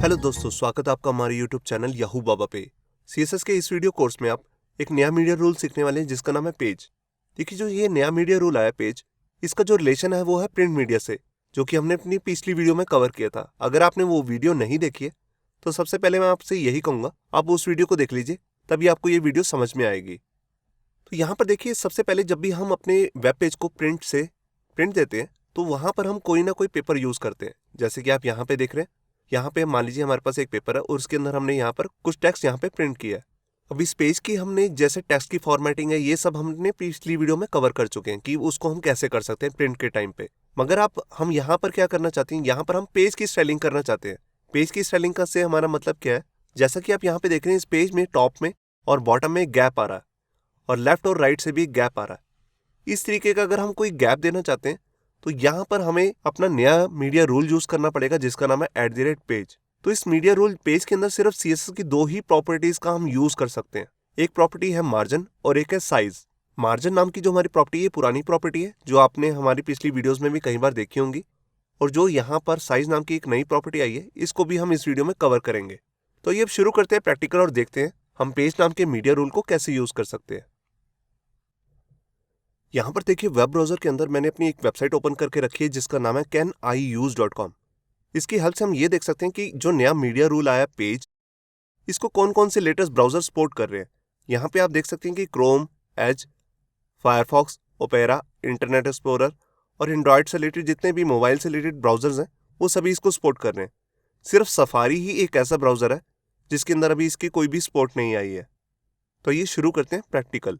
Hello दोस्तों, स्वागत है आपका हमारे यूट्यूब चैनल याहू बाबा पे। सीएसएस के इस वीडियो कोर्स में आप एक नया मीडिया रूल सीखने वाले हैं जिसका नाम है पेज। देखिए, जो ये नया मीडिया रूल आया पेज, इसका जो रिलेशन है वो है प्रिंट मीडिया से, जो कि हमने अपनी पिछली वीडियो में कवर किया था। अगर आपने वो वीडियो नहीं देखी है तो सबसे पहले मैं आपसे यही कहूंगा, आप उस वीडियो को देख लीजिए, तभी आपको ये वीडियो समझ में आएगी। तो यहाँ पर देखिए, सबसे पहले जब भी हम अपने वेब पेज को प्रिंट देते हैं तो वहां पर हम कोई ना कोई पेपर यूज करते हैं। जैसे कि आप यहाँ पे देख रहे हैं, यहाँ पे मान लीजिए हमारे पास एक पेपर है और उसके अंदर हमने यहाँ पर कुछ टेक्स्ट यहाँ पे प्रिंट किया है। अब इस पेज की हमने जैसे टेक्स्ट की फॉर्मेटिंग है, ये सब हमने पिछली वीडियो में कवर कर चुके हैं कि उसको हम कैसे कर सकते हैं प्रिंट के टाइम पे। मगर हम यहाँ पर क्या करना चाहते हैं, यहाँ पर हम पेज की स्टाइलिंग करना चाहते हैं। पेज की स्टाइलिंग का से हमारा मतलब क्या है, जैसा कि आप यहाँ पे देख रहे हैं, इस पेज में टॉप में और बॉटम में गैप आ रहा है और लेफ्ट और राइट से भी गैप आ रहा है। इस तरीके का अगर हम कोई गैप देना चाहते हैं तो यहाँ पर हमें अपना नया मीडिया रूल यूज करना पड़ेगा जिसका नाम है @पेज। तो इस मीडिया रूल पेज के अंदर सिर्फ सीएसएस की दो ही प्रॉपर्टीज का हम यूज कर सकते हैं। एक प्रॉपर्टी है मार्जिन और एक है साइज। मार्जिन नाम की जो हमारी प्रॉपर्टी है, पुरानी प्रॉपर्टी है जो आपने हमारी पिछली वीडियोस में भी कई बार देखी होंगी। और जो यहाँ पर साइज नाम की एक नई प्रॉपर्टी आई है, इसको भी हम इस वीडियो में कवर करेंगे। तो ये अब शुरू करते हैं प्रैक्टिकल और देखते हैं हम पेज नाम के मीडिया रूल को कैसे यूज कर सकते हैं। यहाँ पर देखिए, वेब ब्राउजर के अंदर मैंने अपनी एक वेबसाइट ओपन करके रखी है जिसका नाम है caniuse.com। इसकी हेल्प से हम ये देख सकते हैं कि जो नया मीडिया रूल आया पेज, इसको कौन कौन से लेटेस्ट ब्राउजर सपोर्ट कर रहे हैं। यहाँ पे आप देख सकते हैं कि Chrome, Edge, Firefox, Opera, Internet Explorer और एंड्रॉयड से रिलेटेड जितने भी मोबाइल से रिलेटेड ब्राउजर्स हैं वो सभी इसको सपोर्ट कर रहे हैं। सिर्फ सफारी ही एक ऐसा ब्राउजर है जिसके अंदर अभी इसकी कोई भी सपोर्ट नहीं आई है। तो ये शुरू करते हैं प्रैक्टिकल।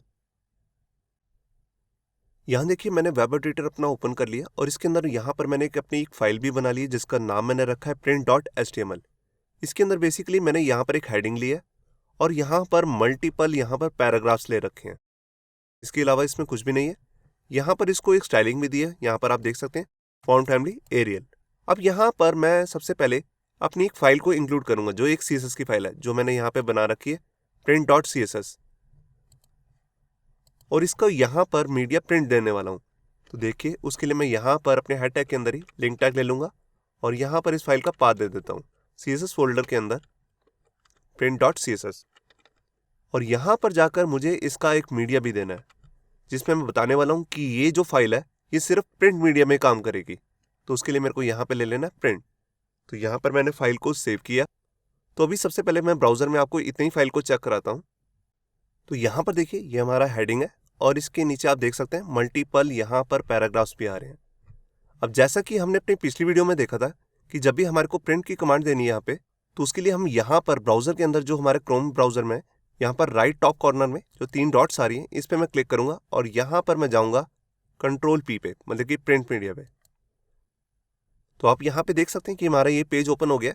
यहाँ देखिए, मैंने वेब एडिटर अपना ओपन कर लिया और इसके अंदर यहाँ पर मैंने अपनी एक फाइल भी बना ली है जिसका नाम मैंने रखा है print.html। इसके अंदर बेसिकली मैंने यहाँ पर एक हेडिंग ली है और यहाँ पर मल्टीपल यहाँ पर पैराग्राफ्स ले रखे हैं। इसके अलावा इसमें कुछ भी नहीं है। यहाँ पर इसको एक स्टाइलिंग भी दी है, यहाँ पर आप देख सकते हैं, फॉन्ट फैमिली एरियल। अब यहाँ पर मैं सबसे पहले अपनी एक फाइल को इंक्लूड करूंगा जो एक CSS की फाइल है जो मैंने यहाँ पे बना रखी है, print.css। और इसका यहाँ पर मीडिया प्रिंट देने वाला हूँ। तो देखिए, उसके लिए मैं यहाँ पर अपने हेड टैग के अंदर ही लिंक टैग ले लूँगा और यहाँ पर इस फाइल का पाथ दे देता हूँ CSS फोल्डर के अंदर print.css। और यहाँ पर जाकर मुझे इसका एक मीडिया भी देना है जिसमें मैं बताने वाला हूँ कि ये जो फाइल है ये सिर्फ प्रिंट मीडिया में काम करेगी। तो उसके लिए मेरे को यहाँ पर ले लेना है प्रिंट। तो यहाँ पर मैंने फाइल को सेव किया। तो अभी सबसे पहले मैं ब्राउजर में आपको इतनी फाइल को चेक कराता हूँ। तो यहाँ पर देखिए, ये हमारा हेडिंग है और इसके नीचे आप देख सकते हैं मल्टीपल यहाँ पर पैराग्राफ्स भी आ रहे हैं। अब जैसा कि हमने अपनी पिछली वीडियो में देखा था कि जब भी हमारे को प्रिंट की कमांड देनी है यहाँ पे, तो उसके लिए हम यहाँ पर ब्राउजर के अंदर जो हमारे क्रोम ब्राउजर में यहाँ पर राइट टॉप कॉर्नर में जो 3 डॉट्स आ रही हैं, इस पर मैं क्लिक करूंगा और यहाँ पर मैं जाऊंगा Ctrl+P पे, मतलब कि प्रिंट मीडिया पे। तो आप यहाँ पे देख सकते हैं कि हमारा ये पेज ओपन हो गया।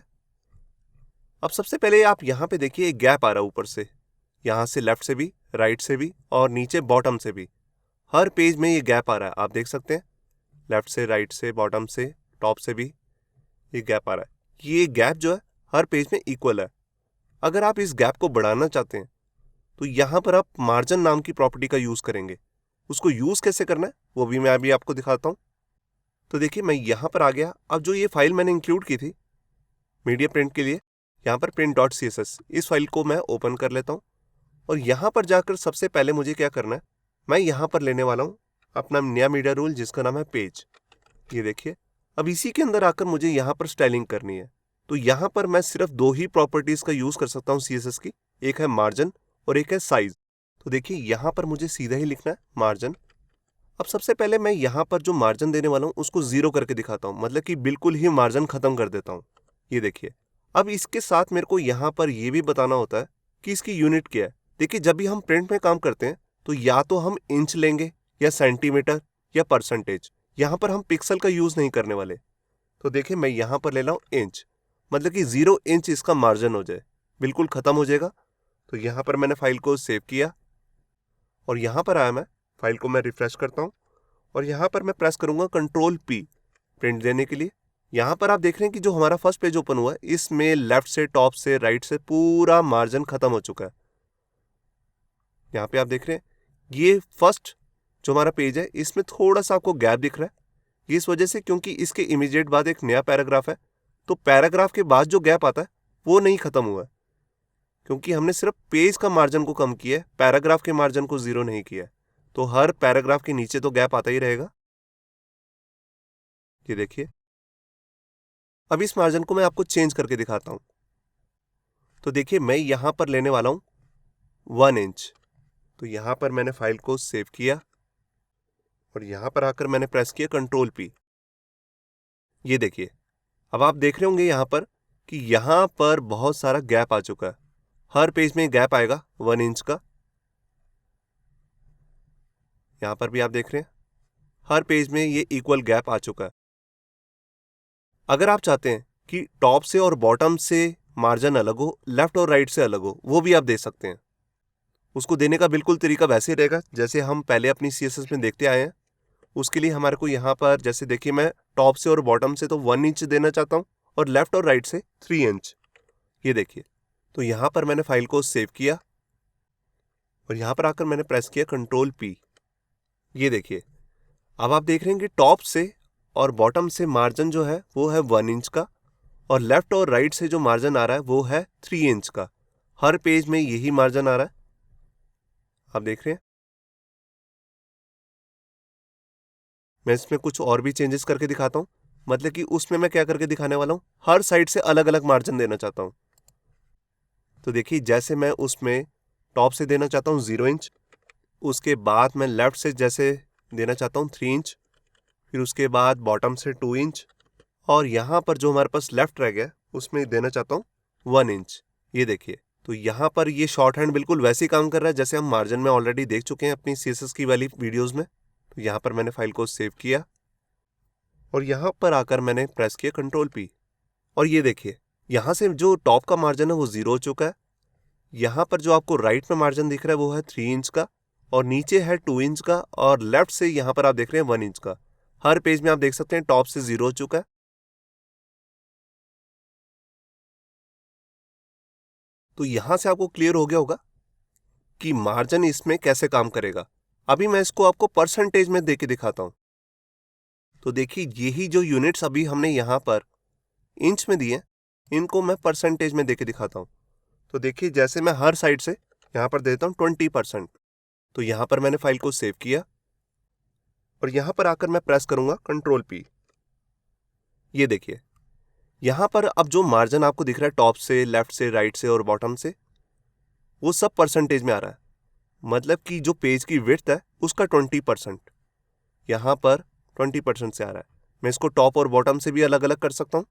अब सबसे पहले आप यहाँ पे देखिए, एक गैप आ रहा है ऊपर से, यहाँ से लेफ्ट से भी, राइट से भी और नीचे बॉटम से भी। हर पेज में ये गैप आ रहा है, आप देख सकते हैं, लेफ्ट से, राइट से, बॉटम से, टॉप से भी ये गैप आ रहा है। ये गैप जो है हर पेज में इक्वल है। अगर आप इस गैप को बढ़ाना चाहते हैं तो यहाँ पर आप मार्जिन नाम की प्रॉपर्टी का यूज करेंगे। उसको यूज कैसे करना है वो भी मैं अभी आपको दिखाता हूँ। तो देखिए, मैं यहाँ पर आ गया। अब जो ये फाइल मैंने इंक्लूड की थी मीडिया प्रिंट के लिए, यहाँ पर print.css, इस फाइल को मैं ओपन कर लेता हूँ और यहाँ पर जाकर सबसे पहले मुझे क्या करना है, मैं यहाँ पर लेने वाला हूँ अपना नया मीडिया रूल जिसका नाम है पेज। ये देखिए, अब इसी के अंदर आकर मुझे यहाँ पर स्टाइलिंग करनी है। तो यहाँ पर मैं सिर्फ दो ही प्रॉपर्टीज का यूज कर सकता हूँ CSS की, एक है मार्जिन और एक है साइज। तो देखिए, यहाँ पर मुझे सीधा ही लिखना है मार्जिन। अब सबसे पहले मैं यहाँ पर जो मार्जिन देने वाला हूँ उसको 0 करके दिखाता हूँ, मतलब कि बिल्कुल ही मार्जिन खत्म कर देता हूँ। ये देखिए, अब इसके साथ मेरे को यहाँ पर ये भी बताना होता है कि इसकी यूनिट क्या है। देखिए, जब भी हम प्रिंट में काम करते हैं तो या तो हम इंच लेंगे या सेंटीमीटर या परसेंटेज। यहाँ पर हम पिक्सल का यूज नहीं करने वाले। तो देखिए, मैं यहाँ पर ले रहा हूँ इंच, मतलब कि 0 इंच इसका मार्जिन हो जाए, बिल्कुल खत्म हो जाएगा। तो यहाँ पर मैंने फाइल को सेव किया और यहाँ पर आया, मैं फाइल को मैं रिफ्रेश करता हूँ और यहाँ पर मैं प्रेस करूंगा Ctrl+P प्रिंट देने के लिए। यहाँ पर आप देख रहे हैं कि जो हमारा फर्स्ट पेज ओपन हुआ है इसमें लेफ्ट से, टॉप से, राइट से पूरा मार्जिन खत्म हो चुका है। यहाँ पे आप देख रहे हैं, ये फर्स्ट जो हमारा पेज है इसमें थोड़ा सा आपको गैप दिख रहा है। ये इस वजह से क्योंकि इसके इमीडिएट बाद एक नया पैराग्राफ है, तो पैराग्राफ के बाद जो गैप आता है वो नहीं ख़त्म हुआ है, क्योंकि हमने सिर्फ पेज का मार्जिन को कम किया है, पैराग्राफ के मार्जिन को 0 नहीं किया है। तो हर पैराग्राफ के नीचे तो गैप आता ही रहेगा। ये देखिए, अब इस मार्जिन को मैं आपको चेंज करके दिखाता हूं। तो देखिए, मैं यहां पर लेने वाला हूं 1 इंच। तो यहां पर मैंने फाइल को सेव किया और यहां पर आकर मैंने प्रेस किया कंट्रोल P। ये देखिए, अब आप देख रहे होंगे यहां पर कि यहां पर बहुत सारा गैप आ चुका है। हर पेज में गैप आएगा 1 इंच का। यहां पर भी आप देख रहे हैं, हर पेज में ये इक्वल गैप आ चुका है। अगर आप चाहते हैं कि टॉप से और बॉटम से मार्जिन अलग हो, लेफ्ट और राइट से अलग हो, वो भी आप दे सकते हैं। उसको देने का बिल्कुल तरीका वैसे ही रहेगा जैसे हम पहले अपनी CSS में देखते आए हैं। उसके लिए हमारे को यहाँ पर जैसे देखिए, मैं टॉप से और बॉटम से तो 1 इंच देना चाहता हूँ और लेफ्ट और राइट से 3 इंच। ये देखिए, तो यहाँ पर मैंने फाइल को सेव किया और यहाँ पर आकर मैंने प्रेस किया कंट्रोल P। ये देखिए, अब आप देख रहे हैं कि टॉप से और बॉटम से मार्जिन जो है वो है 1 इंच का और लेफ्ट और राइट से जो मार्जिन आ रहा है वो है 3 इंच का। हर पेज में यही मार्जिन आ रहा है, आप देख रहे हैं। मैं इसमें कुछ और भी चेंजेस करके दिखाता हूँ, मतलब कि उसमें मैं क्या करके दिखाने वाला हूँ, हर साइड से अलग अलग मार्जिन देना चाहता हूँ। तो देखिए, जैसे मैं उसमें टॉप से देना चाहता हूँ 0 इंच, उसके बाद मैं लेफ्ट से जैसे देना चाहता हूँ 3 इंच, फिर उसके बाद बॉटम से 2 इंच और यहाँ पर जो हमारे पास लेफ्ट रह गया उसमें देना चाहता हूँ 1 इंच। ये देखिए, तो यहाँ पर ये शॉर्ट हैंड बिल्कुल वैसे ही काम कर रहा है जैसे हम मार्जिन में ऑलरेडी देख चुके हैं अपनी CSS की वाली वीडियोस में। तो यहाँ पर मैंने फाइल को सेव किया और यहाँ पर आकर मैंने प्रेस किया कंट्रोल P और ये देखिए, यहाँ से जो टॉप का मार्जिन है वो 0 हो चुका है। यहाँ पर जो आपको राइट में मार्जिन दिख रहा है वो है 3 इंच का और नीचे है 2 इंच का और लेफ्ट से यहाँ पर आप देख रहे हैं 1 इंच का। हर पेज में आप देख सकते हैं टॉप से 0 हो चुका है। तो यहां से आपको क्लियर हो गया होगा कि मार्जिन इसमें कैसे काम करेगा। अभी मैं इसको आपको परसेंटेज में देके दिखाता हूं। तो देखिए, यही जो यूनिट्स अभी हमने यहां पर इंच में दिए, इनको मैं परसेंटेज में देके दिखाता हूं। तो देखिए, जैसे मैं हर साइड से यहां पर देता हूं 20%। तो यहां पर मैंने फाइल को सेव किया और यहां पर आकर मैं प्रेस करूंगा कंट्रोल P। ये देखिए, यहां पर अब जो मार्जिन आपको दिख रहा है टॉप से, लेफ्ट से, राइट से और बॉटम से, वो सब परसेंटेज में आ रहा है। मतलब कि जो पेज की विड्थ है उसका 20% यहाँ पर 20% से आ रहा है। मैं इसको टॉप और बॉटम से भी अलग अलग कर सकता हूँ।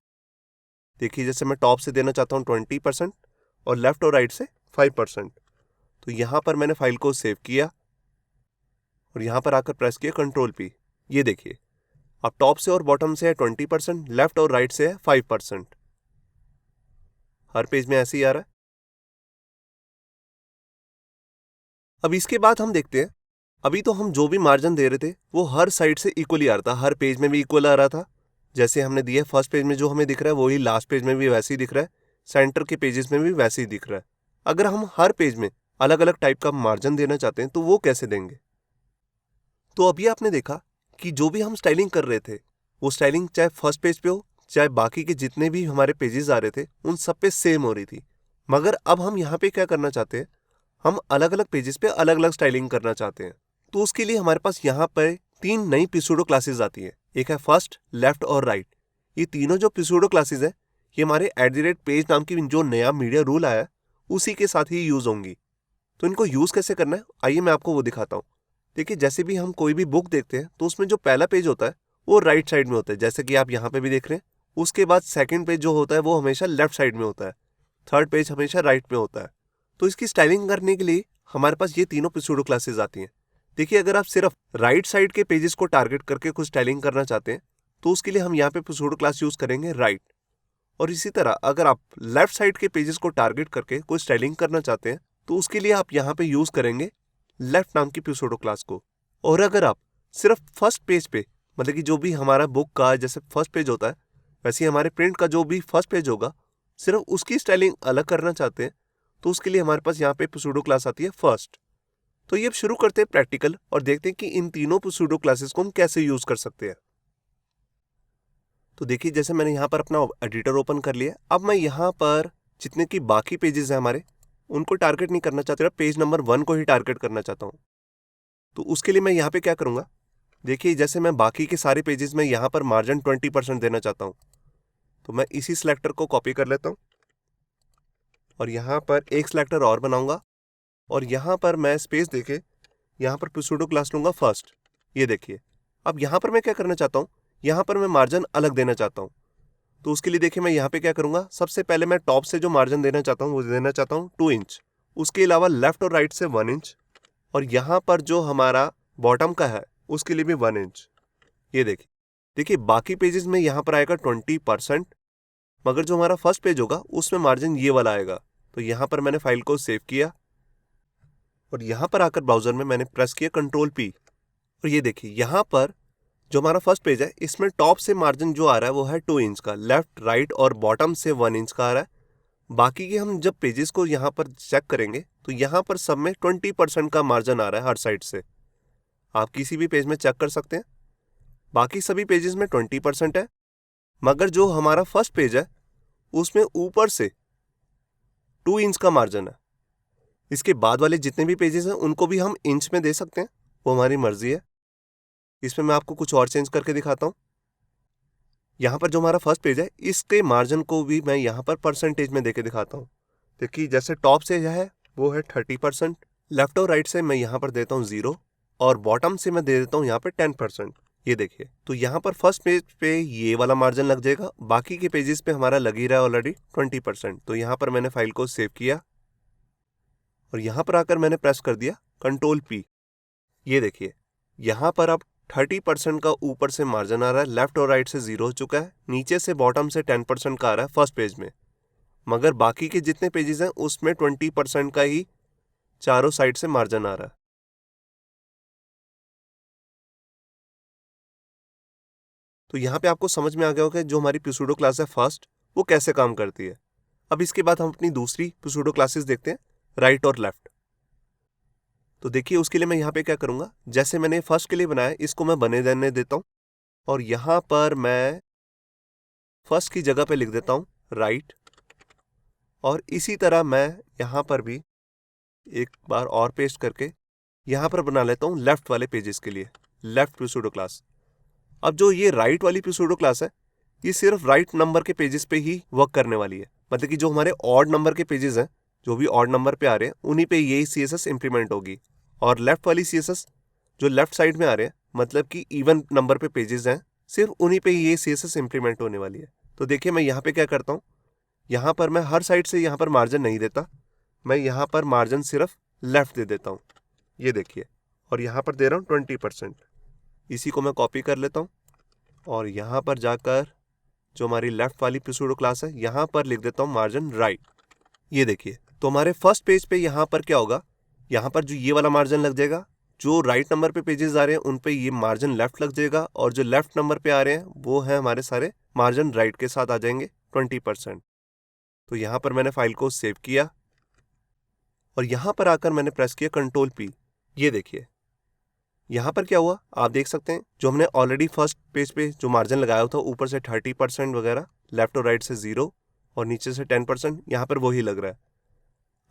देखिए, जैसे मैं टॉप से देना चाहता हूँ 20% और लेफ्ट और राइट से 5%। तो यहाँ पर मैंने फाइल को सेव किया और यहाँ पर आकर प्रेस किया कंट्रोल P। ये देखिए, अब टॉप से और बॉटम से है 20%, लेफ्ट और राइट से है 5%। हर पेज में ऐसे ही आ रहा है। अब इसके बाद हम देखते हैं, अभी तो हम जो भी मार्जिन दे रहे थे वो हर साइड से इक्वली आ रहा था, हर पेज में भी इक्वल आ रहा था। जैसे हमने दिया है फर्स्ट पेज में जो हमें दिख रहा है वही लास्ट पेज में भी वैसे ही दिख रहा है, सेंटर के पेजेस में भी वैसे ही दिख रहा है। अगर हम हर पेज में अलग अलग टाइप का मार्जिन देना चाहते हैं तो वो कैसे देंगे? तो अभी आपने देखा कि जो भी हम स्टाइलिंग कर रहे थे वो स्टाइलिंग चाहे फर्स्ट पेज पे हो चाहे बाकी के जितने भी हमारे पेजेस आ रहे थे उन सब पे सेम हो रही थी। मगर अब हम यहाँ पे क्या करना चाहते हैं, हम अलग अलग पेजेस पे अलग अलग स्टाइलिंग करना चाहते हैं। तो उसके लिए हमारे पास यहाँ पर 3 नई पिसूडो क्लासेस आती है। एक है फर्स्ट, लेफ्ट और राइट। ये तीनों जो पिसूडो क्लासेस है ये हमारे @पेज नाम की जो नया मीडिया रूल आया है उसी के साथ ही यूज होंगी। तो इनको यूज कैसे करना है आइए मैं आपको वो दिखाता हूँ। देखिए, जैसे भी हम कोई भी बुक देखते हैं तो उसमें जो पहला पेज होता है वो राइट साइड में होता है, जैसे कि आप यहाँ पे भी देख रहे हैं। उसके बाद सेकंड पेज जो होता है वो हमेशा लेफ्ट साइड में होता है, थर्ड पेज हमेशा राइट में होता है। तो इसकी स्टाइलिंग करने के लिए हमारे पास ये तीनों पिसूडो क्लासेस आती हैं। देखिए, अगर आप सिर्फ राइट साइड के पेजेस को टारगेट करके कुछ स्टाइलिंग करना चाहते हैं तो उसके लिए हम यहाँ पे पिसूडो क्लास यूज करेंगे राइट। और इसी तरह अगर आप लेफ्ट साइड के पेजेस को टारगेट करके कोई स्टाइलिंग करना चाहते हैं तो उसके लिए आप यहाँ पे यूज करेंगे लेफ्ट नाम की पिसूडो क्लास को। और अगर आप सिर्फ फर्स्ट पेज पे, मतलब कि जो भी हमारा बुक का जैसे फर्स्ट पेज होता है वैसे ही हमारे प्रिंट का जो भी फर्स्ट पेज होगा, सिर्फ उसकी स्टाइलिंग अलग करना चाहते हैं तो उसके लिए हमारे पास यहाँ पे पिसूडो क्लास आती है फर्स्ट। तो ये अब शुरू करते हैं प्रैक्टिकल और देखते हैं कि इन तीनों पिसूडो क्लासेस को हम कैसे यूज कर सकते हैं। तो देखिए, जैसे मैंने यहाँ पर अपना एडिटर ओपन कर लिया। अब मैं यहाँ पर जितने की बाकी पेजेस हैं हमारे उनको टारगेट नहीं करना चाहता, पेज नंबर 1 को ही टारगेट करना चाहता हूँ। तो उसके लिए मैं यहाँ पे क्या करूँगा, देखिए जैसे मैं बाकी के सारे पेजेस में यहाँ पर मार्जिन 20% देना चाहता हूँ, तो मैं इसी सिलेक्टर को कॉपी कर लेता हूँ और यहाँ पर एक सिलेक्टर और बनाऊंगा और यहाँ पर मैं स्पेस देके यहाँ पर सुडो क्लास लूंगा फर्स्ट। ये देखिए, अब यहाँ पर मैं क्या करना चाहता हूँ, यहाँ पर मैं मार्जिन अलग देना चाहता हूँ। तो उसके लिए देखिए मैं यहाँ पे क्या करूँगा, सबसे पहले मैं टॉप से जो मार्जिन देना चाहता हूँ वो देना चाहता हूँ 2 इंच। उसके अलावा लेफ्ट और राइट से 1 इंच और यहाँ पर जो हमारा बॉटम का है उसके लिए भी 1 इंच। ये देखिए बाकी पेजेस में यहाँ पर आएगा 20%, मगर जो हमारा फर्स्ट पेज होगा उसमें मार्जिन ये वाला आएगा। तो यहाँ पर मैंने फाइल को सेव किया और यहाँ पर आकर ब्राउजर में मैंने प्रेस किया Ctrl+P और ये देखिए यहाँ पर जो हमारा फर्स्ट पेज है इसमें टॉप से मार्जिन जो आ रहा है वो है 2 इंच का, लेफ्ट राइट और बॉटम से 1 इंच का आ रहा है। बाकी के हम जब पेजेस को यहाँ पर चेक करेंगे तो यहाँ पर सब में 20% का मार्जिन आ रहा है हर साइड से। आप किसी भी पेज में चेक कर सकते हैं, बाकी सभी पेजेस में 20% है, मगर जो हमारा फर्स्ट पेज है उसमें ऊपर से 2 इंच का मार्जिन है। इसके बाद वाले जितने भी पेजेस हैं उनको भी हम इंच में दे सकते हैं, वो हमारी मर्जी है। इसमें मैं आपको कुछ और चेंज करके दिखाता हूँ। यहाँ पर जो हमारा फर्स्ट पेज है इसके मार्जिन को भी मैं यहाँ पर परसेंटेज में देके दिखाता हूँ। देखिए जैसे टॉप से है वो है 30%, लेफ्ट और राइट से मैं यहाँ पर देता हूँ 0 और बॉटम से मैं दे देता हूँ यहाँ पे 10%। ये देखिए, तो यहाँ पर फर्स्ट पेज पे ये वाला मार्जिन लग जाएगा, बाकी के पेजेस पे हमारा लग ही रहा है ऑलरेडी 20%। तो यहाँ पर मैंने फाइल को सेव किया और यहाँ पर आकर मैंने प्रेस कर दिया Ctrl+P। ये देखिए यहाँ पर अब 30% का ऊपर से मार्जिन आ रहा है, लेफ्ट और राइट से 0 हो चुका है, नीचे से बॉटम से 10% का आ रहा है फर्स्ट पेज में, मगर बाकी के जितने पेजेस हैं उसमें 20% का ही चारों साइड से मार्जिन आ रहा है। तो यहाँ पे आपको समझ में आ गया होगा जो हमारी पिसूडो क्लास है फर्स्ट वो कैसे काम करती है। अब इसके बाद हम अपनी दूसरी पिसूडो क्लासेस देखते हैं, राइट और लेफ्ट। तो देखिए उसके लिए मैं यहाँ पे क्या करूँगा, जैसे मैंने फर्स्ट के लिए बनाया इसको मैं बने रहने देता हूँ और यहाँ पर मैं फर्स्ट की जगह पे लिख देता हूँ राइट और इसी तरह मैं यहाँ पर भी एक बार और पेस्ट करके यहाँ पर बना लेता हूँ लेफ्ट वाले पेजेस के लिए लेफ्ट पिसूडो क्लास। अब जो ये राइट वाली पिसूडो क्लास है ये सिर्फ राइट नंबर के पेजेस पे ही वर्क करने वाली है, मतलब कि जो हमारे ऑड नंबर के पेजेस हैं जो भी ऑड नंबर पे आ रहे हैं उन्हीं पे यही CSS इंप्लीमेंट होगी। और लेफ्ट वाली CSS जो लेफ्ट साइड में आ रहे हैं मतलब कि इवन नंबर पे पेजेस हैं सिर्फ उन्हीं पे ये CSS इंप्लीमेंट होने वाली है। तो देखिए मैं यहाँ पे क्या करता हूँ, यहाँ पर मैं हर साइड से यहाँ पर मार्जिन नहीं देता, मैं यहाँ पर मार्जिन सिर्फ लेफ्ट दे देता हूँ। ये देखिए, और यहाँ पर दे रहा हूँ 20%। इसी को मैं कॉपी कर लेता हूँ और यहाँ पर जाकर जो हमारी लेफ्ट वाली पिसूडो क्लास है यहाँ पर लिख देता हूँ मार्जिन राइट। ये देखिए, तो हमारे फर्स्ट पेज पे यहाँ पर क्या होगा, यहाँ पर जो ये वाला मार्जिन लग जाएगा, जो राइट नंबर पे पेजेस आ रहे हैं उन पे ये मार्जिन लेफ्ट लग जाएगा और जो लेफ्ट नंबर पे आ रहे हैं वो है हमारे सारे मार्जिन राइट के साथ आ जाएंगे 20%। तो यहाँ पर मैंने फाइल को सेव किया और यहाँ पर आकर मैंने प्रेस किया Ctrl+P। ये देखिए यहाँ पर क्या हुआ आप देख सकते हैं, जो हमने ऑलरेडी फर्स्ट पेज पे जो मार्जिन लगाया था ऊपर से 30% वगैरह, लेफ्ट और राइट से 0 और नीचे से 10%, यहाँ पर वही लग रहा है।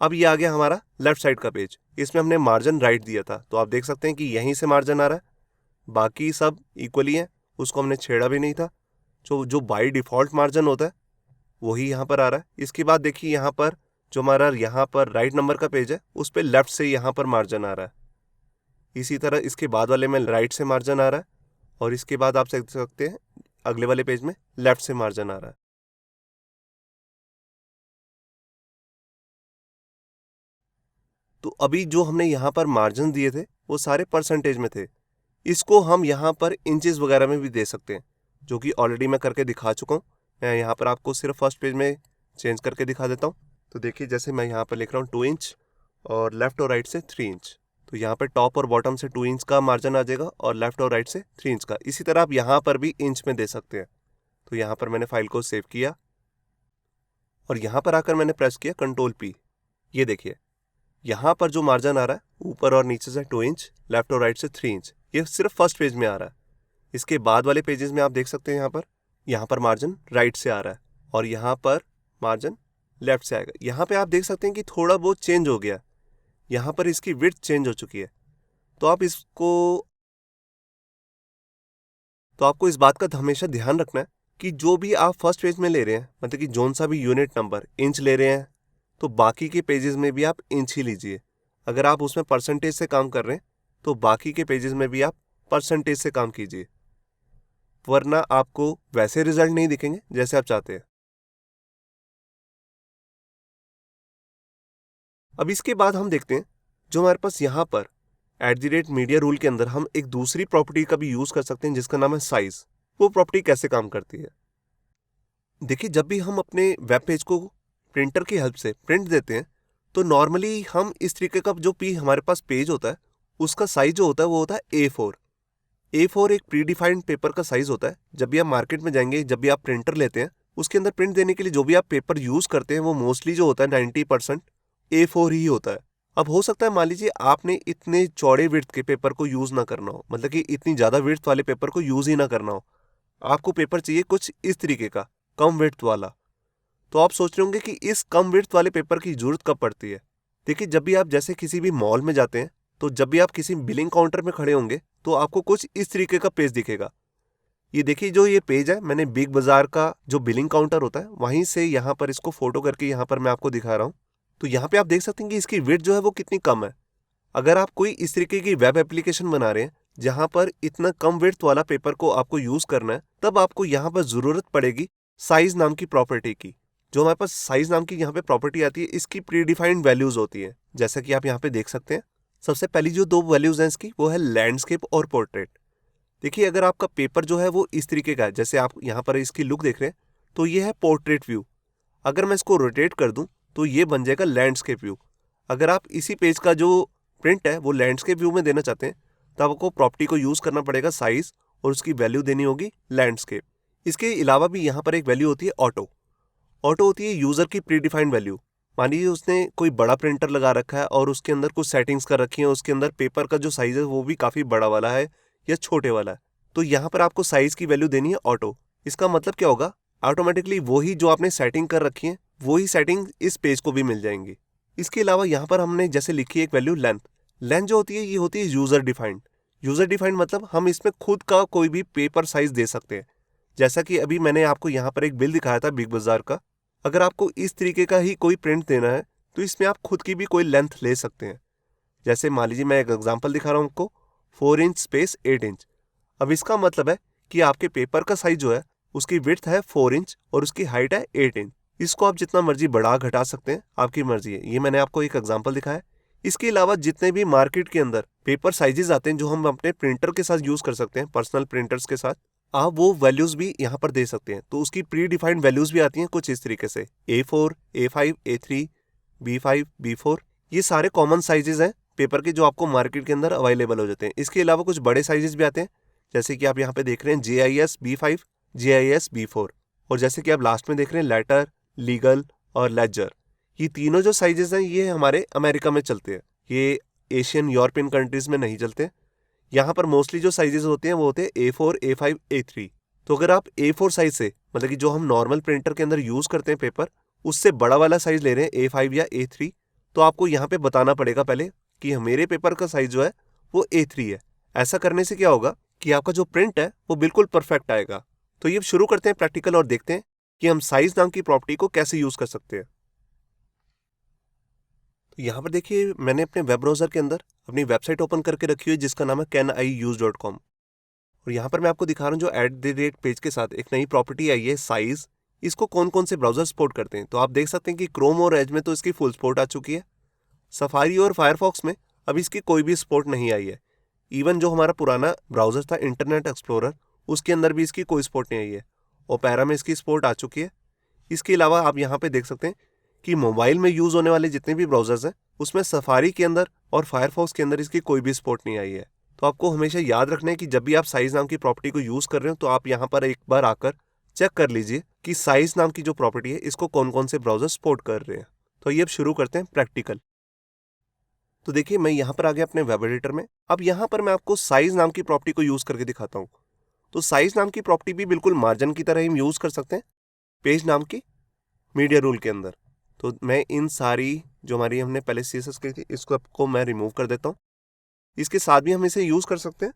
अब ये आ गया हमारा लेफ्ट साइड का पेज, इसमें हमने मार्जिन राइट दिया था तो आप देख सकते हैं कि यहीं से मार्जिन आ रहा है, बाकी सब इक्वली हैं, उसको हमने छेड़ा भी नहीं था। जो बाई डिफ़ॉल्ट मार्जिन होता है वही यहाँ पर आ रहा है। इसके बाद देखिए यहाँ पर जो हमारा यहाँ पर राइट नंबर का पेज है उस पर लेफ्ट से यहाँ पर मार्जिन आ रहा है, इसी तरह इसके बाद वाले में राइट से मार्जिन आ रहा है और इसके बाद आप देख सकते हैं अगले वाले पेज में लेफ्ट से मार्जिन आ रहा है। तो अभी जो हमने यहाँ पर मार्जिन दिए थे वो सारे परसेंटेज में थे, इसको हम यहाँ पर इंचेस वगैरह में भी दे सकते हैं, जो कि ऑलरेडी मैं करके दिखा चुका हूँ। मैं यहाँ पर आपको सिर्फ फर्स्ट पेज में चेंज करके दिखा देता हूँ। तो देखिए जैसे मैं यहाँ पर लिख रहा हूँ 2 इंच और लेफ्ट और राइट से 3 इंच, तो यहाँ पर टॉप और बॉटम से 2 इंच का मार्जिन आ जाएगा और लेफ्ट और राइट से 3 इंच का। इसी तरह आप यहाँ पर भी इंच में दे सकते हैं। तो यहाँ पर मैंने फाइल को सेव किया और यहाँ पर आकर मैंने प्रेस किया Ctrl+P। ये देखिए यहाँ पर जो मार्जिन आ रहा है ऊपर और नीचे से 2 इंच, लेफ्ट और राइट से 3 इंच, ये सिर्फ फर्स्ट पेज में आ रहा है। इसके बाद वाले पेजेस में आप देख सकते हैं यहाँ पर मार्जिन राइट से आ रहा है और यहाँ पर मार्जिन लेफ्ट से आएगा। यहाँ पे आप देख सकते हैं कि थोड़ा बहुत चेंज हो गया, यहाँ पर इसकी विड्थ चेंज हो चुकी है। तो आपको इस बात का हमेशा ध्यान रखना है कि जो भी आप फर्स्ट पेज में ले रहे हैं, मतलब कि जोन सा भी यूनिट नंबर इंच ले रहे हैं, तो बाकी के पेजेस में भी आप इंच ही लीजिए। अगर आप उसमें परसेंटेज से काम कर रहे हैं तो बाकी के पेजेस में भी आप परसेंटेज से काम कीजिए, वरना आपको वैसे रिजल्ट नहीं दिखेंगे जैसे आप चाहते हैं। अब इसके बाद हम देखते हैं जो हमारे पास यहाँ पर @मीडिया रूल के अंदर हम एक दूसरी प्रॉपर्टी का भी यूज कर सकते हैं जिसका नाम है साइज। वो प्रॉपर्टी कैसे काम करती है, देखिए जब भी हम अपने वेब पेज को प्रिंटर की हेल्प से प्रिंट देते हैं तो नॉर्मली हम इस तरीके का जो भी हमारे पास पेज होता है उसका साइज जो होता है वो होता है A4। A4 एक प्री डिफाइंड पेपर का साइज होता है। जब भी आप मार्केट में जाएंगे, जब भी आप प्रिंटर लेते हैं, उसके अंदर प्रिंट देने के लिए जो भी आप पेपर यूज करते हैं वो मोस्टली जो होता है 90% A4 ही होता है। अब हो सकता है मान लीजिए आपने इतने चौड़े विड्थ के पेपर को यूज ना करना हो, मतलब कि इतनी ज्यादा विड्थ वाले पेपर को यूज ही ना करना हो, आपको पेपर चाहिए कुछ इस तरीके का कम विड्थ वाला। तो आप सोच रहे होंगे कि इस कम विड्थ वाले पेपर की जरूरत कब पड़ती है। देखिए जब भी आप जैसे किसी भी मॉल में जाते हैं तो जब भी आप किसी बिलिंग काउंटर में खड़े होंगे तो आपको कुछ इस तरीके का पेज दिखेगा। ये देखिए जो ये पेज है, मैंने बिग बाजार का जो बिलिंग काउंटर होता है वहीं से यहाँ पर इसको फोटो करके यहाँ पर मैं आपको दिखा रहा हूँ। तो यहाँ पे आप देख सकते हैं कि इसकी विड्थ जो है वो कितनी कम है। अगर आप कोई इस तरीके की वेब एप्लीकेशन बना रहे हैं जहां पर इतना कम विड्थ वाला पेपर को आपको यूज करना है, तब आपको यहाँ पर जरूरत पड़ेगी साइज नाम की प्रॉपर्टी की। जो हमारे पास साइज नाम की यहाँ पे प्रॉपर्टी आती है, इसकी प्री डिफाइंड वैल्यूज होती है, जैसा कि आप यहाँ पे देख सकते हैं। सबसे पहली जो दो वैल्यूज हैं इसकी वो है लैंडस्केप और पोर्ट्रेट। देखिए अगर आपका पेपर जो है वो इस तरीके का है, जैसे आप यहाँ पर इसकी लुक देख रहे हैं, तो ये है पोर्ट्रेट व्यू। अगर मैं इसको रोटेट कर दूं तो ये बन जाएगा लैंडस्केप व्यू। अगर आप इसी पेज का जो प्रिंट है वो लैंडस्केप व्यू में देना चाहते हैं तो आपको प्रॉपर्टी को यूज करना पड़ेगा साइज, और उसकी वैल्यू देनी होगी लैंडस्केप। इसके अलावा भी यहाँ पर एक वैल्यू होती है ऑटो। ऑटो होती है यूजर की प्री डिफाइंड वैल्यू। मान लीजिए उसने कोई बड़ा प्रिंटर लगा रखा है और उसके अंदर कुछ सेटिंग्स कर रखी है, उसके अंदर पेपर का जो साइज है वो भी काफी बड़ा वाला है या छोटे वाला है, तो यहाँ पर आपको साइज की वैल्यू देनी है ऑटो। इसका मतलब क्या होगा, ऑटोमेटिकली वही जो आपने सेटिंग कर रखी है वही सेटिंग इस पेज को भी मिल जाएंगी। इसके अलावा यहाँ पर हमने जैसे लिखी है एक वैल्यू लेंथ। लेंथ जो होती है ये होती है यूजर डिफाइंड। यूजर डिफाइंड मतलब हम इसमें खुद का कोई भी पेपर साइज दे सकते हैं। जैसा कि अभी मैंने आपको यहाँ पर एक बिल दिखाया था बिग बाजार का। अगर आपको इस तरीके का ही कोई प्रिंट देना है तो इसमें आप खुद की भी कोई लेंथ ले सकते हैं। जैसे मान लीजिए मैं एक एग्जांपल दिखा रहा हूँ आपको, 4 इंच स्पेस 8 इंच। अब इसका मतलब है कि आपके पेपर का साइज जो है उसकी विड्थ है 4 इंच और उसकी हाइट है 8 इंच। इसको आप जितना मर्जी बढ़ा घटा सकते हैं, आपकी मर्जी है। ये मैंने आपको एक एग्जांपल दिखाया। इसके अलावा जितने भी मार्केट के अंदर पेपर साइजेस आते हैं जो हम अपने प्रिंटर के साथ यूज कर सकते हैं, पर्सनल प्रिंटर्स के साथ, आप वो वैल्यूज भी यहाँ पर दे सकते हैं। तो उसकी प्री डिफाइंड वैल्यूज भी आती हैं कुछ इस तरीके से A4, A5, A3, B5, B4। ये सारे कॉमन साइजेस हैं पेपर के जो आपको मार्केट के अंदर अवेलेबल हो जाते हैं। इसके अलावा कुछ बड़े साइजेस भी आते हैं, जैसे कि आप यहाँ पे देख रहे हैं JIS B5, JIS B4, और जैसे कि आप लास्ट में देख रहे हैं लेटर, लीगल और लेजर। ये तीनों जो साइजेस हैं ये हमारे अमेरिका में चलते हैं, ये एशियन यूरोपियन कंट्रीज में नहीं चलते। यहाँ पर मोस्टली जो साइजेस होते हैं वो होते हैं A4, A5, A3। तो अगर आप A4 साइज से, मतलब कि जो हम नॉर्मल प्रिंटर के अंदर यूज करते हैं पेपर, उससे बड़ा वाला साइज ले रहे हैं A5 या A3, तो आपको यहाँ पे बताना पड़ेगा पहले कि मेरे पेपर का साइज जो है वो A3 है। ऐसा करने से क्या होगा कि आपका जो प्रिंट है वो बिल्कुल परफेक्ट आएगा। तो ये शुरू करते हैं प्रैक्टिकल और देखते हैं कि हम साइज नाम की प्रॉपर्टी को कैसे यूज कर सकते हैं। तो यहाँ पर देखिए मैंने अपने वेब ब्राउजर के अंदर अपनी वेबसाइट ओपन करके रखी हुई है जिसका नाम है caniuse.com, और यहाँ पर मैं आपको दिखा रहा हूँ जो पेज के साथ एक नई प्रॉपर्टी आई है साइज। इसको कौन कौन से ब्राउजर सपोर्ट करते हैं, तो आप देख सकते हैं कि क्रोम और एज में तो इसकी फुल सपोर्ट आ चुकी है। सफारी और फायरफॉक्स में अब इसकी कोई भी सपोर्ट नहीं आई है। इवन जो हमारा पुराना ब्राउजर था इंटरनेट एक्सप्लोरर, उसके अंदर भी इसकी कोई सपोर्ट नहीं आई है। ओपेरा में इसकी सपोर्ट आ चुकी है। इसके अलावा आप यहाँ पे देख सकते हैं कि मोबाइल में यूज होने वाले जितने भी ब्राउजर्स हैं उसमें सफारी के अंदर और फायरफॉक्स के अंदर इसकी कोई भी सपोर्ट नहीं आई है। तो आपको हमेशा याद रखना है कि जब भी आप साइज नाम की प्रॉपर्टी को यूज कर रहे हो तो आप यहाँ पर एक बार आकर चेक कर लीजिए कि साइज नाम की जो प्रॉपर्टी है इसको कौन कौन से ब्राउजर सपोर्ट कर रहे हैं। तो ये अब शुरू करते हैं प्रैक्टिकल। तो देखिए मैं यहाँ पर आ गया अपने वेब एडिटर में। अब यहाँ पर मैं आपको साइज नाम की प्रॉपर्टी को यूज करके दिखाता हूँ। तो साइज नाम की प्रॉपर्टी भी बिल्कुल मार्जिन की तरह हम यूज कर सकते हैं पेज नाम की मीडिया रूल के अंदर। तो मैं इन सारी जो हमारी हमने पहले CSS की थी इसको आपको मैं रिमूव कर देता हूँ। इसके साथ भी हम इसे यूज़ कर सकते हैं।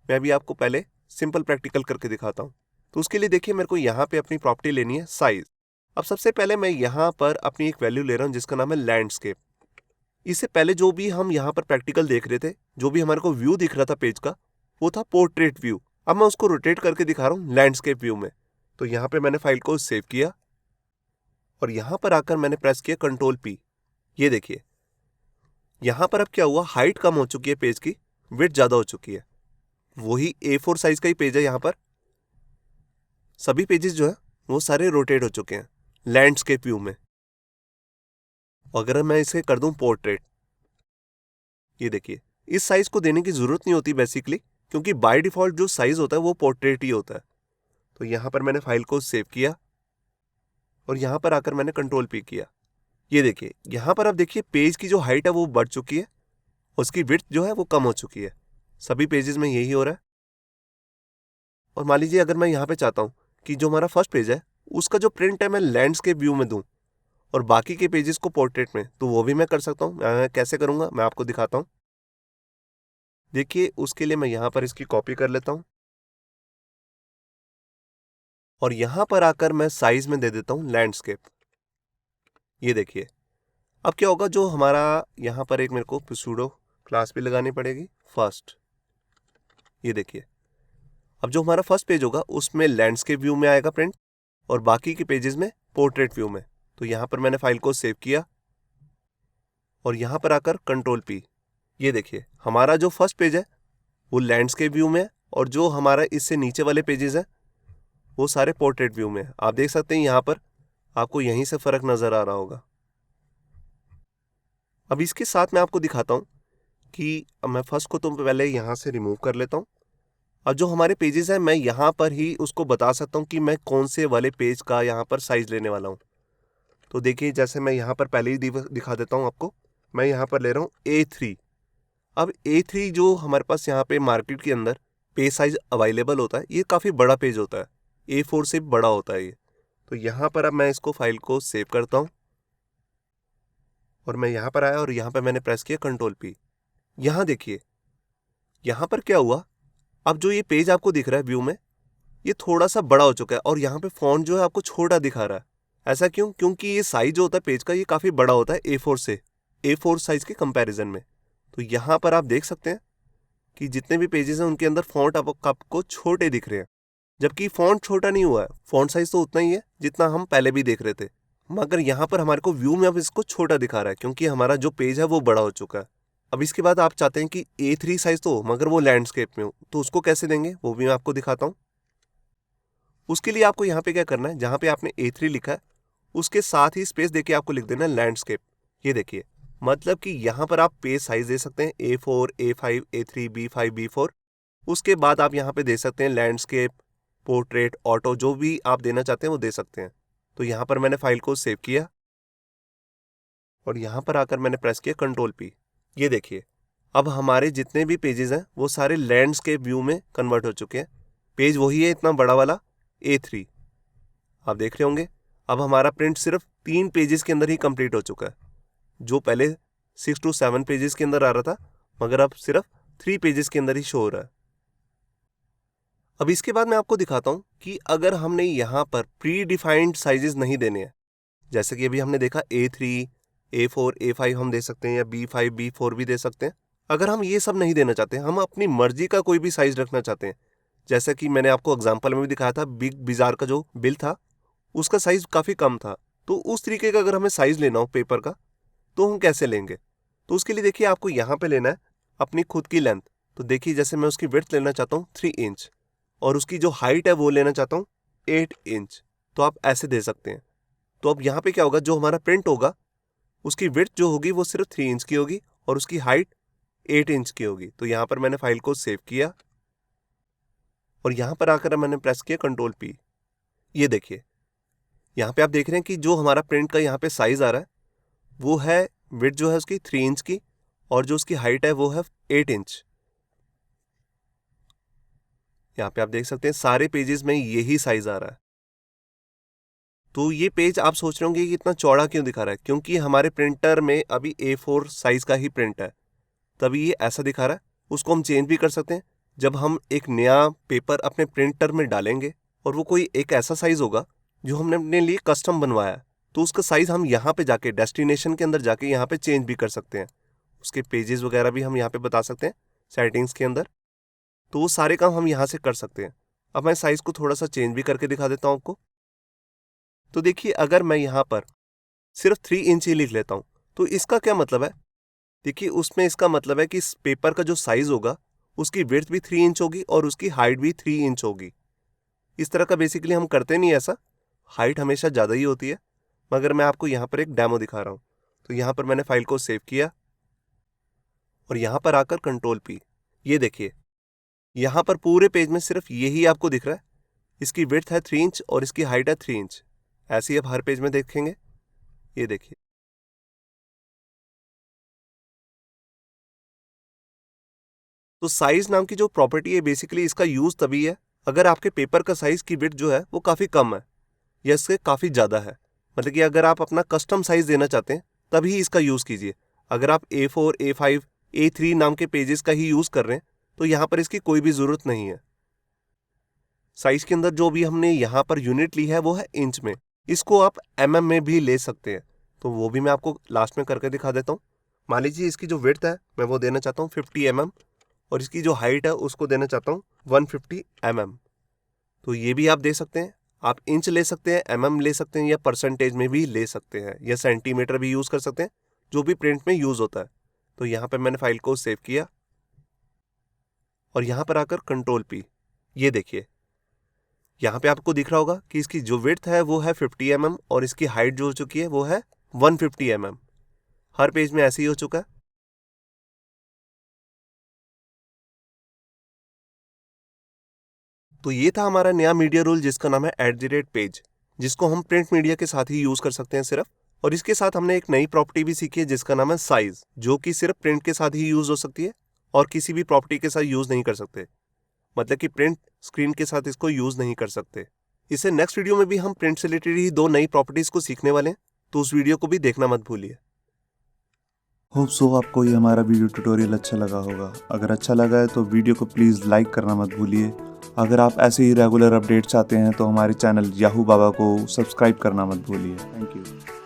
मैं अभी आपको पहले सिंपल प्रैक्टिकल करके दिखाता हूँ। तो उसके लिए देखिए मेरे को यहाँ पे अपनी प्रॉपर्टी लेनी है साइज। अब सबसे पहले मैं यहाँ पर अपनी एक वैल्यू ले रहा हूँ जिसका नाम है लैंडस्केप। इससे पहले जो भी हम यहाँ पर प्रैक्टिकल देख रहे थे, जो भी हमारे को व्यू दिख रहा था पेज का, वो था पोर्ट्रेट व्यू। अब मैं उसको रोटेट करके दिखा रहा हूँ लैंडस्केप व्यू में। तो यहाँ पे मैंने फाइल को सेव किया और यहाँ पर आकर मैंने प्रेस किया Ctrl+P। ये देखिए यहाँ पर अब क्या हुआ, हाइट कम हो चुकी है पेज की, विड्थ ज़्यादा हो चुकी है। वही A4 साइज का ही पेज है। यहाँ पर सभी पेजेस जो है वो सारे रोटेट हो चुके हैं लैंडस्केप व्यू में। अगर मैं इसे कर दूं पोर्ट्रेट, ये देखिए इस साइज को देने की जरूरत नहीं होती बेसिकली, क्योंकि बाय डिफॉल्ट जो साइज होता है वो पोर्ट्रेट ही होता है। तो यहाँ पर मैंने फाइल को सेव किया और यहाँ पर आकर मैंने Ctrl+P किया। ये देखिए यहाँ पर अब देखिए पेज की जो हाइट है वो बढ़ चुकी है, उसकी विड्थ जो है वो कम हो चुकी है। सभी पेजेस में यही हो रहा है। और मान लीजिए अगर मैं यहाँ पे चाहता हूँ कि जो हमारा फर्स्ट पेज है उसका जो प्रिंट है मैं लैंडस्केप व्यू में दूं और बाकी के पेजेस को पोर्ट्रेट में, तो वो भी मैं कर सकता हूँ। मैं कैसे करूँगा मैं आपको दिखाता हूँ। देखिए उसके लिए मैं यहाँ पर इसकी कॉपी कर लेता हूँ और यहाँ पर आकर मैं साइज में दे देता हूँ लैंडस्केप। ये देखिए अब क्या होगा, जो हमारा यहाँ पर एक मेरे को सुडो क्लास भी लगानी पड़ेगी फर्स्ट। ये देखिए अब जो हमारा फर्स्ट पेज होगा उसमें लैंडस्केप व्यू में आएगा प्रिंट और बाकी के पेजेस में पोर्ट्रेट व्यू में। तो यहाँ पर मैंने फाइल को सेव किया और यहाँ पर आकर Ctrl+P। ये देखिए हमारा जो फर्स्ट पेज है वो लैंडस्केप व्यू में है और जो हमारा इससे नीचे वाले पेजेस हैं वो सारे पोर्ट्रेट व्यू में है। आप देख सकते हैं यहाँ पर आपको यहीं से फर्क नजर आ रहा होगा। अब इसके साथ मैं आपको दिखाता हूँ कि अब मैं फर्स्ट को तो पहले यहाँ से रिमूव कर लेता हूँ। अब जो हमारे पेजेस हैं मैं यहाँ पर ही उसको बता सकता हूँ कि मैं कौन से वाले पेज का यहाँ पर साइज लेने वाला हूँ। तो देखिए जैसे मैं यहाँ पर पहले ही दिखा देता हूँ आपको। मैं यहाँ पर ले रहा हूँ A3। अब A3 जो हमारे पास यहाँ पे मार्केट के अंदर पेज साइज अवेलेबल होता है, ये काफ़ी बड़ा पेज होता है, A4 से बड़ा होता है ये। तो यहाँ पर अब मैं इसको फाइल को सेव करता हूँ और मैं यहाँ पर आया और यहाँ पर मैंने प्रेस किया Ctrl+P। यहाँ देखिए यहाँ पर क्या हुआ, अब जो ये पेज आपको दिख रहा है व्यू में ये थोड़ा सा बड़ा हो चुका है और यहाँ पे फॉन्ट जो है आपको छोटा दिखा रहा है। ऐसा क्यों? क्योंकि ये साइज जो होता है पेज का ये काफ़ी बड़ा होता है A4 से, A4 साइज के कंपैरिजन में। तो यहाँ पर आप देख सकते हैं कि जितने भी पेजेस हैं उनके अंदर फॉन्ट आपको छोटे दिख रहे हैं, जबकि फॉन्ट छोटा नहीं हुआ है। फॉन्ट साइज तो उतना ही है जितना हम पहले भी देख रहे थे, मगर यहाँ पर हमारे को व्यू में अब इसको छोटा दिखा रहा है क्योंकि हमारा जो पेज है वो बड़ा हो चुका है। अब इसके बाद आप चाहते हैं कि A3 साइज तो हो मगर वो लैंडस्केप में हो, तो उसको कैसे देंगे वो भी मैं आपको दिखाता हूँ। उसके लिए आपको यहाँ पे क्या करना है, जहाँ पे आपने A3 लिखा है उसके साथ ही स्पेस देके आपको लिख देना है लैंडस्केप। ये देखिए मतलब कि यहाँ पर आप पेज साइज दे सकते हैं A4, A5, A3, B5, B4। उसके बाद आप यहाँ पे दे सकते हैं लैंडस्केप, पोर्ट्रेट, ऑटो, जो भी आप देना चाहते हैं वो दे सकते हैं। तो यहाँ पर मैंने फाइल को सेव किया और यहाँ पर आकर मैंने प्रेस किया Ctrl+P। ये देखिए अब हमारे जितने भी पेजेस हैं वो सारे लैंडस्केप व्यू में कन्वर्ट हो चुके हैं। पेज वही है इतना बड़ा वाला A3, आप देख रहे होंगे। अब हमारा प्रिंट सिर्फ 3 पेजेस के अंदर ही कंप्लीट हो चुका है, जो पहले 6 to 7 पेजेस के अंदर आ रहा था मगर अब सिर्फ 3 पेजेस के अंदर ही शो हो रहा है। अब इसके बाद मैं आपको दिखाता हूँ कि अगर हमने यहाँ पर प्री डिफाइंड साइजेस नहीं देने हैं, जैसे कि अभी हमने देखा A3, A4, A5 हम दे सकते हैं या B5, B4 भी दे सकते हैं। अगर हम ये सब नहीं देना चाहते, हम अपनी मर्जी का कोई भी साइज रखना चाहते हैं, जैसे कि मैंने आपको एग्जाम्पल में भी दिखाया था, बिग बाजार का जो बिल था उसका साइज काफ़ी कम था, तो उस तरीके का अगर हमें साइज लेना हो पेपर का तो हम कैसे लेंगे। तो उसके लिए देखिए आपको यहाँ पे लेना है अपनी खुद की लेंथ। तो देखिए जैसे मैं उसकी विड्थ लेना चाहता हूँ 3 इंच और उसकी जो हाइट है वो लेना चाहता हूँ 8 इंच, तो आप ऐसे दे सकते हैं। तो अब यहाँ पे क्या होगा, जो हमारा प्रिंट होगा उसकी विड्थ जो होगी वो सिर्फ 3 इंच की होगी और उसकी हाइट 8 इंच की होगी। तो यहाँ पर मैंने फाइल को सेव किया और यहाँ पर आकर मैंने प्रेस किया Ctrl+P। ये देखिए यहाँ पे आप देख रहे हैं कि जो हमारा प्रिंट का यहाँ पे साइज आ रहा है वो है विड्थ जो है उसकी 3 इंच की और जो उसकी हाइट है वो है 8 इंच। यहाँ पे आप देख सकते हैं सारे पेजेस में यही साइज आ रहा है। तो ये पेज आप सोच रहे होंगे कि इतना चौड़ा क्यों दिखा रहा है, क्योंकि हमारे प्रिंटर में अभी A4 साइज का ही प्रिंट है, तभी ये ऐसा दिखा रहा है। उसको हम चेंज भी कर सकते हैं। जब हम एक नया पेपर अपने प्रिंटर में डालेंगे और वो कोई एक ऐसा साइज होगा जो हमने अपने लिए कस्टम बनवाया है, तो उसका साइज हम यहाँ पे जाके डेस्टिनेशन के अंदर जाके यहाँ पे चेंज भी कर सकते हैं। उसके पेजेस वगैरह भी हम यहाँ पे बता सकते हैं सेटिंग्स के अंदर। तो वो सारे काम हम यहाँ से कर सकते हैं। अब मैं साइज को थोड़ा सा चेंज भी करके दिखा देता हूँ आपको। तो देखिए, अगर मैं यहाँ पर सिर्फ 3 इंच ही लिख लेता हूँ तो इसका क्या मतलब है। देखिए, उसमें इसका मतलब है कि इस पेपर का जो साइज होगा उसकी विड्थ भी 3 इंच होगी और उसकी हाइट भी 3 इंच होगी। इस तरह का बेसिकली हम करते नहीं ऐसा, हाइट हमेशा ज़्यादा ही होती है। मगर मैं आपको यहाँ पर एक डेमो दिखा रहा हूँ। तो यहाँ पर मैंने फाइल को सेव किया और यहाँ पर आकर Ctrl+P, ये देखिए यहाँ पर पूरे पेज में सिर्फ यही आपको दिख रहा है। इसकी विड्थ है 3 इंच और इसकी हाइट है 3 इंच। ऐसे ही आप हर पेज में देखेंगे। ये देखिए, तो साइज नाम की जो प्रॉपर्टी है बेसिकली इसका यूज तभी है अगर आपके पेपर का साइज की विड्थ जो है वो काफी कम है या इससे काफी ज्यादा है। मतलब कि अगर आप अपना कस्टम साइज देना चाहते हैं तभी इसका यूज कीजिए। अगर आप A4, A5, A3 नाम के पेजेस का ही यूज कर रहे हैं तो यहाँ पर इसकी कोई भी जरूरत नहीं है। साइज के अंदर जो भी हमने यहाँ पर यूनिट ली है वो है इंच में। इसको आप mm में भी ले सकते हैं, तो वो भी मैं आपको लास्ट में करके दिखा देता हूँ। मान लीजिए इसकी जो विड्थ है मैं वो देना चाहता हूँ 50 mm और इसकी जो हाइट है उसको देना चाहता हूँ 150 mm। तो ये भी आप दे सकते हैं। आप इंच ले सकते हैं, mm ले सकते हैं या परसेंटेज में भी ले सकते हैं या सेंटीमीटर भी यूज़ कर सकते हैं, जो भी प्रिंट में यूज़ होता है। तो यहाँ पर मैंने फाइल को सेव किया और यहाँ पर आकर Ctrl+P, ये देखिए यहाँ पे आपको दिख रहा होगा कि इसकी जो विड्थ है वो है 50 mm और इसकी हाइट जो हो चुकी है वो है 150 mm। हर पेज में ऐसे ही हो चुका है। तो ये था हमारा नया मीडिया रूल जिसका नाम है @पेज, जिसको हम प्रिंट मीडिया के साथ ही यूज कर सकते हैं सिर्फ। और इसके साथ हमने एक नई प्रॉपर्टी भी सीखी है जिसका नाम है साइज, जो कि सिर्फ प्रिंट के साथ ही यूज हो सकती है और किसी भी प्रॉपर्टी के साथ यूज नहीं कर सकते। मतलब कि प्रिंट स्क्रीन के साथ इसको यूज नहीं कर सकते। इसे नेक्स्ट वीडियो में भी हम प्रिंट से रिलेटेड ही 2 नई प्रॉपर्टीज को सीखने वाले हैं, तो उस वीडियो को भी देखना मत भूलिए। होप सो आपको ये हमारा वीडियो ट्यूटोरियल अच्छा लगा होगा। अगर अच्छा लगा है तो वीडियो को प्लीज़ लाइक करना मत भूलिए। अगर आप ऐसे ही रेगुलर अपडेट चाहते हैं तो हमारे चैनल याहू बाबा को सब्सक्राइब करना मत भूलिए। Thank you.